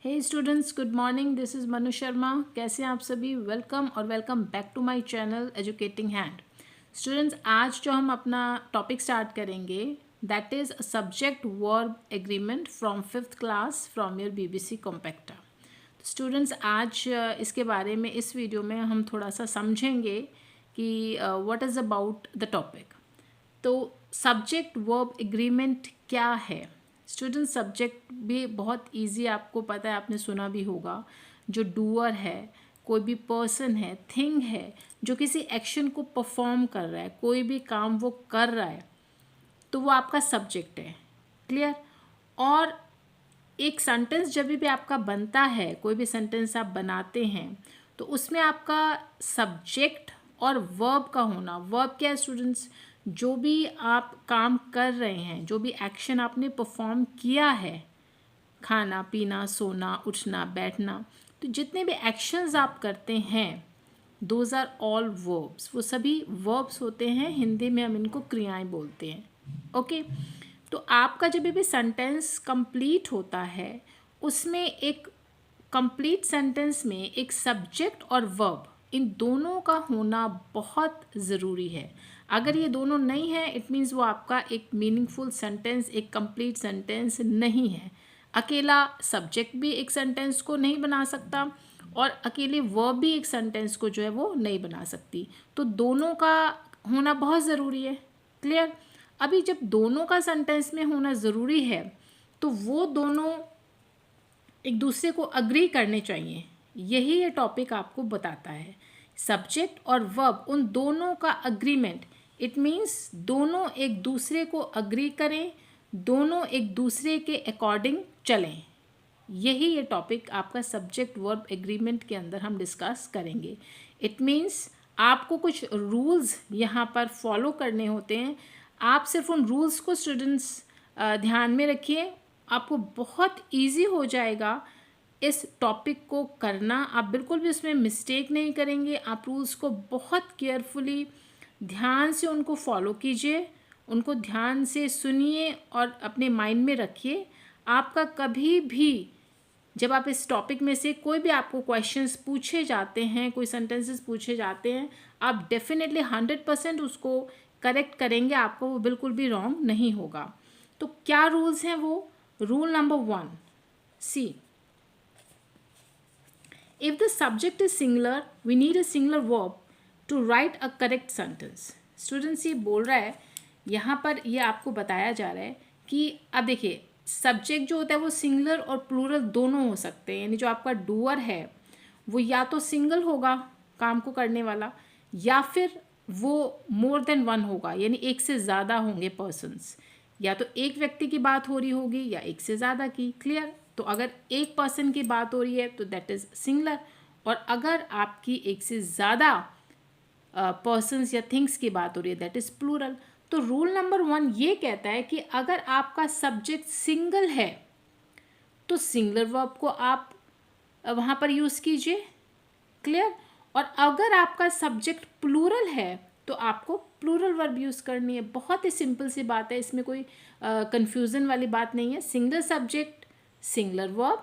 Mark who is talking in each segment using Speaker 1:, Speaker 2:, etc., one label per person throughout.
Speaker 1: Hey students, good morning. This is Manu Sharma. कैसे हैं आप सभी? वेलकम और welcome back to my channel educating hand. Students, आज जो हम अपना टॉपिक स्टार्ट करेंगे that is subject verb agreement from 5th class from your BBC compacta. Students, आज इसके बारे में इस वीडियो में हम थोड़ा सा समझेंगे कि what is about the topic. तो सब्जेक्ट वर्ब एग्रीमेंट क्या है? स्टूडेंट, सब्जेक्ट भी बहुत इजी, आपको पता है, आपने सुना भी होगा। जो डूअर है, कोई भी पर्सन है, थिंग है जो किसी एक्शन को परफॉर्म कर रहा है, कोई भी काम वो कर रहा है, तो वो आपका सब्जेक्ट है। क्लियर? और एक सेंटेंस जब भी आपका बनता है, कोई भी सेंटेंस आप बनाते हैं, तो उसमें आपका सब्जेक्ट और वर्ब का होना। वर्ब क्या है स्टूडेंट्स? जो भी आप काम कर रहे हैं, जो भी एक्शन आपने परफॉर्म किया है, खाना पीना, सोना, उठना, बैठना, तो जितने भी एक्शंस आप करते हैं दोज आर ऑल वर्ब्स। वो सभी वर्ब्स होते हैं। हिंदी में हम इनको क्रियाएं बोलते हैं। ओके, तो आपका जब भी सेंटेंस कंप्लीट होता है, उसमें एक कंप्लीट सेंटेंस में एक सब्जेक्ट और वर्ब, इन दोनों का होना बहुत ज़रूरी है। अगर ये दोनों नहीं है, इट मीन्स वो आपका एक मीनिंगफुल सेंटेंस, एक कंप्लीट सेंटेंस नहीं है। अकेला सब्जेक्ट भी एक सेंटेंस को नहीं बना सकता और अकेले वर्ब भी एक सेंटेंस को जो है वो नहीं बना सकती। तो दोनों का होना बहुत ज़रूरी है। क्लियर? अभी जब दोनों का सेंटेंस में होना ज़रूरी है, तो वो दोनों एक दूसरे को अग्री करने चाहिए। यही ये टॉपिक आपको बताता है। सब्जेक्ट और वर्ब, उन दोनों का अग्रीमेंट, इट मीन्स दोनों एक दूसरे को अग्री करें, दोनों एक दूसरे के अकॉर्डिंग चलें। यही ये टॉपिक आपका सब्जेक्ट वर्ब एग्रीमेंट के अंदर हम डिस्कस करेंगे। इट मीन्स आपको कुछ रूल्स यहाँ पर फॉलो करने होते हैं। आप सिर्फ उन रूल्स को स्टूडेंट्स ध्यान में रखिए, आपको बहुत इजी हो जाएगा इस टॉपिक को करना। आप बिल्कुल भी उसमें मिस्टेक नहीं करेंगे। आप रूल्स को बहुत केयरफुली, ध्यान से उनको फॉलो कीजिए, उनको ध्यान से सुनिए और अपने माइंड में रखिए। आपका कभी भी जब आप इस टॉपिक में से कोई भी आपको क्वेश्चंस पूछे जाते हैं, कोई सेंटेंसेस पूछे जाते हैं, आप डेफिनेटली 100% उसको करेक्ट करेंगे। आपको वो बिल्कुल भी रॉन्ग नहीं होगा। तो क्या रूल्स हैं वो? Rule number 1, see, if the subject is singular we need a singular verb to write a correct sentence. Students, ये बोल रहा है, यहाँ पर ये आपको बताया जा रहा है कि अब देखिए, सब्जेक्ट जो होता है वो सिंगुलर और प्लूरल दोनों हो सकते हैं। यानी जो आपका डूअर है वो या तो सिंगल होगा, काम को करने वाला, या फिर वो मोर देन वन होगा, यानी एक से ज़्यादा होंगे पर्सन्स। या तो एक व्यक्ति की बात हो रही होगी या एक से ज़्यादा की। क्लियर? तो अगर एक पर्सन की बात हो रही है तो दैट इज़ सिंगुलर, और अगर आपकी एक से ज़्यादा पर्सन्स या थिंग्स की बात हो रही है दैट इज़ प्लूरल। तो रूल नंबर 1 ये कहता है कि अगर आपका सब्जेक्ट सिंगल है तो सिंगुलर वर्ब को आप वहाँ पर यूज़ कीजिए। क्लियर? और अगर आपका सब्जेक्ट प्लूरल है तो आपको प्लूरल वर्ब यूज़ करनी है। बहुत ही सिंपल सी बात है, इसमें कोई कंफ्यूजन वाली बात नहीं है। Single subject singular verb,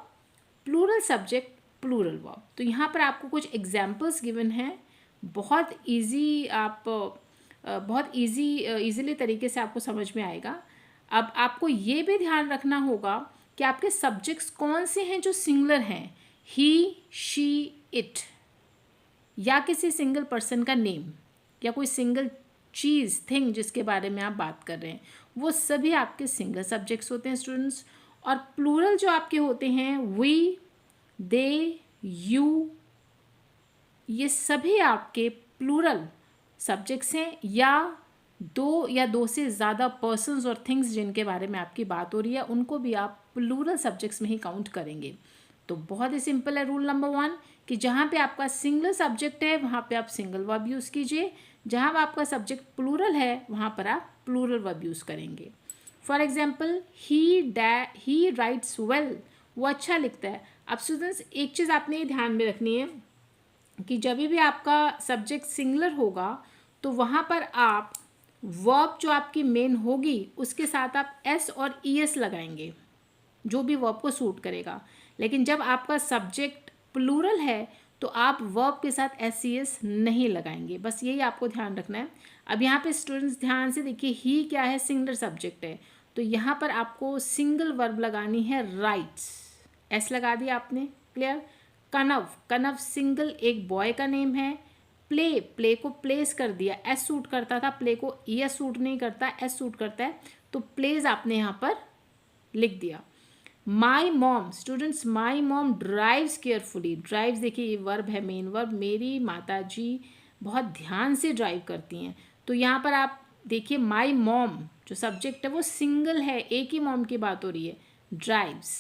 Speaker 1: plural subject plural verb. तो यहाँ पर आपको कुछ एग्जाम्पल्स गिवन हैं। बहुत इजी, आप बहुत इजीली तरीके से आपको समझ में आएगा। अब आपको ये भी ध्यान रखना होगा कि आपके सब्जेक्ट्स कौन से हैं जो सिंगुलर हैं। ही, शी, इट, या किसी सिंगल पर्सन का नेम, या कोई सिंगल चीज़, थिंग जिसके बारे में आप बात कर रहे हैं, वो सभी आपके सिंगल सब्जेक्ट्स होते हैं स्टूडेंट्स। और प्लूरल जो आपके होते हैं, वी, दे, यू, ये सभी आपके प्लूरल सब्जेक्ट्स हैं, या दो से ज़्यादा पर्सन्स और थिंग्स जिनके बारे में आपकी बात हो रही है, उनको भी आप प्लूरल सब्जेक्ट्स में ही काउंट करेंगे। तो बहुत ही सिंपल है रूल नंबर 1 कि जहाँ पे आपका सिंगल सब्जेक्ट है वहाँ पे आप सिंगल वर्ब यूज़ कीजिए, जहाँ आपका सब्जेक्ट प्लूरल है वहाँ पर आप प्लूरल वर्ब यूज़ करेंगे। For example, he rights well, वो अच्छा लिखता है। अब स्टूडेंट्स, एक चीज़ आपने ये ध्यान में रखनी है कि जब भी आपका सब्जेक्ट सिंगुलर होगा तो वहाँ पर आप वर्ब जो आपकी मेन होगी उसके साथ आप एस और ई एस लगाएंगे, जो भी वर्ब को सूट करेगा। लेकिन जब आपका सब्जेक्ट प्लूरल है तो आप वर्ब के साथ एस नहीं लगाएंगे, बस यही आपको ध्यान रखना है। अब यहाँ पे स्टूडेंट्स ध्यान से देखिए, ही क्या है, सिंगुलर सब्जेक्ट है, तो यहाँ पर आपको सिंगल वर्ब लगानी है, राइट्स, एस लगा दिया आपने, क्लियर। कनव, कनव सिंगल एक बॉय का नेम है। प्ले, प्ले को प्लेस कर दिया, एस सूट करता था, प्ले को एस सूट नहीं करता, एस सूट करता है, तो प्लेस आपने यहाँ पर लिख दिया। My mom, students my mom drives carefully, drives देखिए ये वर्ब है, मेन वर्ब, मेरी माता जी बहुत ध्यान से ड्राइव करती हैं, तो यहाँ पर आप देखिए माई मॉम जो सब्जेक्ट है वो सिंगल है, एक ही मॉम की बात हो रही है, ड्राइव्स,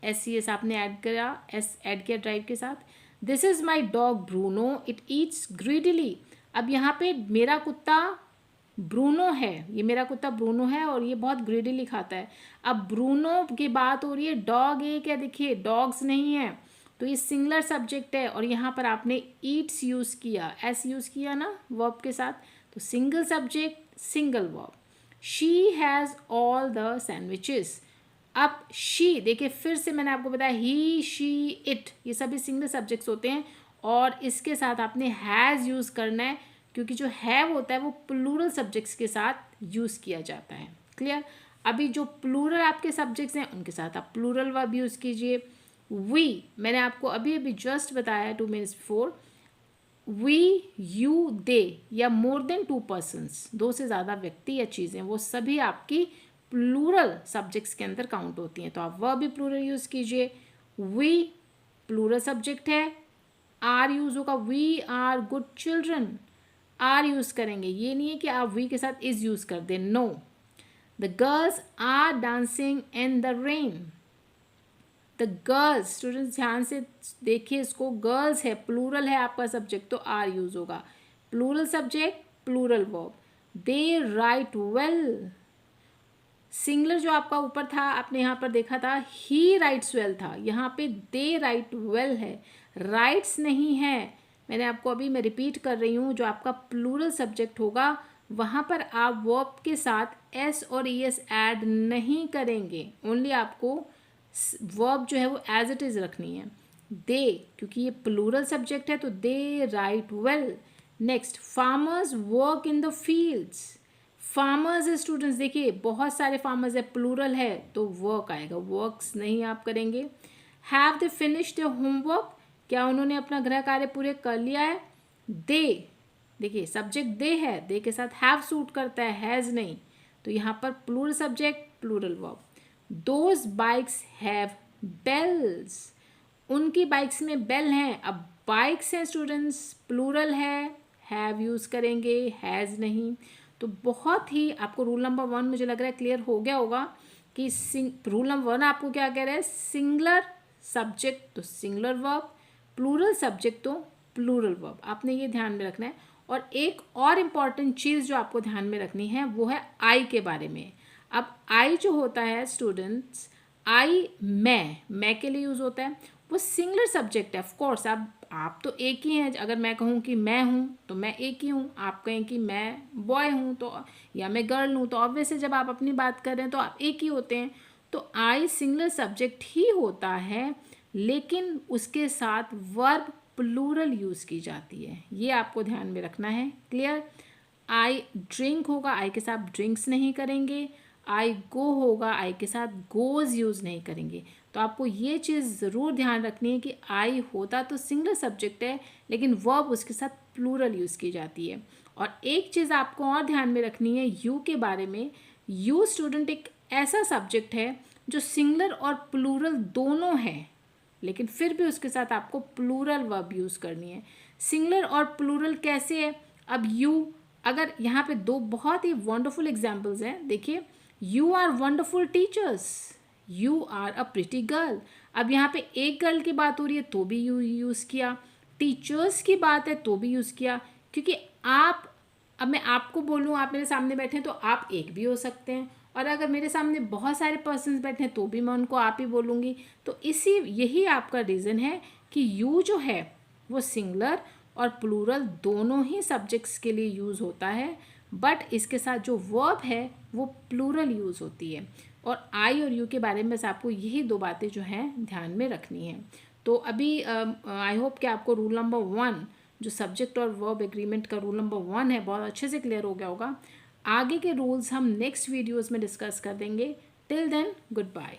Speaker 1: एस आपने ऐड करा, एस ऐड किया ड्राइव के साथ। This is my dog Bruno, it eats greedily, अब यहाँ पे मेरा कुत्ता ब्रूनो है, ये मेरा कुत्ता ब्रूनो है और ये बहुत ग्रीडीली खाता है। अब ब्रूनो की बात हो रही है, डॉग एक है, देखिए डॉग्स नहीं है, तो ये सिंगुलर सब्जेक्ट है और यहाँ पर आपने ईट्स यूज़ किया, एस यूज़ किया ना वर्ब के साथ, तो single subject single verb. She has all the sandwiches, अब शी देखिए फिर से मैंने आपको बताया, ही शी इट ये सभी सिंगल सब्जेक्ट्स होते हैं और इसके साथ आपने हैज़ यूज़ करना है, क्योंकि जो हैव होता है वो प्लूरल सब्जेक्ट्स के साथ यूज़ किया जाता है, क्लियर। अभी जो प्लूरल आपके सब्जेक्ट्स हैं उनके साथ आप प्लूरल वर्ब यूज़ कीजिए। वी, मैंने आपको अभी अभी जस्ट बताया 2 मिनट्स बिफोर, वी, यू, दे या मोर देन 2 पर्सन्स, 2 से ज़्यादा व्यक्ति या चीज़ें, वो सभी आपकी प्लूरल सब्जेक्ट्स के अंदर काउंट होती हैं, तो आप वर्ब भी प्लूरल यूज़ कीजिए। वी प्लूरल सब्जेक्ट है, आर यूज़ होगा, we are good children, are use करेंगे, ये नहीं है कि आप वी के साथ इज़ यूज़ कर दें, no. The girls are dancing in the rain, the girls, students ध्यान से देखिए इसको, गर्ल्स है, प्लूरल है आपका सब्जेक्ट, तो आर यूज़ होगा, प्लूरल सब्जेक्ट प्लूरल वर्ब। दे राइट वेल, सिंगुलर जो आपका ऊपर था आपने यहाँ पर देखा था, ही राइट्स वेल था, यहाँ पे दे राइट वेल है, राइट्स नहीं है। मैंने आपको अभी मैं रिपीट कर रही हूँ, जो आपका प्लूरल सब्जेक्ट होगा वहाँ पर आप वर्ब के साथ एस और ई एस ऐड नहीं करेंगे, ओनली आपको वर्ब जो है वो एज इट इज़ रखनी है। दे, क्योंकि ये प्लूरल सब्जेक्ट है तो they write well. Next, farmers work in the fields, farmers है स्टूडेंट्स, देखिए बहुत सारे फार्मर्स है, प्लूरल है तो वर्क आएगा, वर्क्स नहीं आप करेंगे। Have they finished their homework, क्या उन्होंने अपना गृह कार्य पूरे कर लिया है। दे, देखिए सब्जेक्ट दे है, दे के साथ हैव सूट करता है, हैज़ नहीं, तो यहाँ पर plural subject plural verb. Those bikes have bells, उनकी बाइक्स में बेल हैं, अब बाइक्स हैं स्टूडेंट्स, प्लूरल है, हैव यूज़ करेंगे, हैज़ नहीं। तो बहुत ही आपको रूल नंबर 1 मुझे लग रहा है क्लियर हो गया होगा कि रूल नंबर 1 आपको क्या कह रहा है, सिंगुलर सब्जेक्ट तो सिंगुलर वर्ब, प्लूरल सब्जेक्ट तो प्लूरल वर्ब, आपने ये ध्यान में रखना है। और एक और इम्पॉर्टेंट चीज़ जो आपको ध्यान में रखनी है वो है आई के बारे में। अब आई जो होता है स्टूडेंट्स, आई मैं के लिए यूज़ होता है, वो सिंगुलर सब्जेक्ट है, ऑफ कोर्स आप तो एक ही हैं, अगर मैं कहूँ कि मैं हूँ तो मैं एक ही हूँ, आप कहें कि मैं बॉय हूँ तो या मैं गर्ल हूँ, तो ऑब्वियसली जब आप अपनी बात कर रहे हैं तो आप एक ही होते हैं, तो आई सिंगुलर सब्जेक्ट ही होता है, लेकिन उसके साथ वर्ब प्लूरल यूज़ की जाती है, ये आपको ध्यान में रखना है, क्लियर। आई ड्रिंक होगा, आई के साथ ड्रिंक्स नहीं करेंगे, आई गो होगा, आई के साथ गोज़ यूज़ नहीं करेंगे। तो आपको ये चीज़ ज़रूर ध्यान रखनी है कि आई होता तो सिंगुलर सब्जेक्ट है, लेकिन वर्ब उसके साथ प्लूरल यूज़ की जाती है। और एक चीज़ आपको और ध्यान में रखनी है यू के बारे में, यू स्टूडेंट एक ऐसा सब्जेक्ट है जो सिंगुलर और प्लूरल दोनों है, लेकिन फिर भी उसके साथ आपको प्लूरल वर्ब यूज़ करनी है। सिंगुलर और प्लूरल कैसे है, अब यू, अगर यहाँ पे 2 बहुत ही वंडरफुल एग्जाम्पल्स हैं, देखिए, you are wonderful teachers, you are a pretty girl. अब यहाँ पे एक गर्ल की बात हो रही है तो भी यू यूज़ किया, टीचर्स की बात है तो भी यूज़ किया, क्योंकि आप, अब मैं आपको बोलूँ आप मेरे सामने बैठे हैं तो आप एक भी हो सकते हैं, और अगर मेरे सामने बहुत सारे पर्सन्स बैठे हैं तो भी मैं उनको आप ही बोलूँगी। तो यही आपका रीज़न है कि यू जो है वो सिंगुलर और प्लूरल दोनों ही सब्जेक्ट्स के लिए यूज़ होता है, बट इसके साथ जो वर्ब है वो प्लूरल यूज़ होती है। और आई और यू के बारे में बस आपको यही दो बातें जो हैं ध्यान में रखनी है। तो अभी आई होप कि आपको रूल नंबर 1 जो सब्जेक्ट और वर्ब एग्रीमेंट का रूल नंबर 1 है बहुत अच्छे से क्लियर हो गया होगा। आगे के रूल्स हम नेक्स्ट वीडियोज़ में डिस्कस कर देंगे। Till then good bye.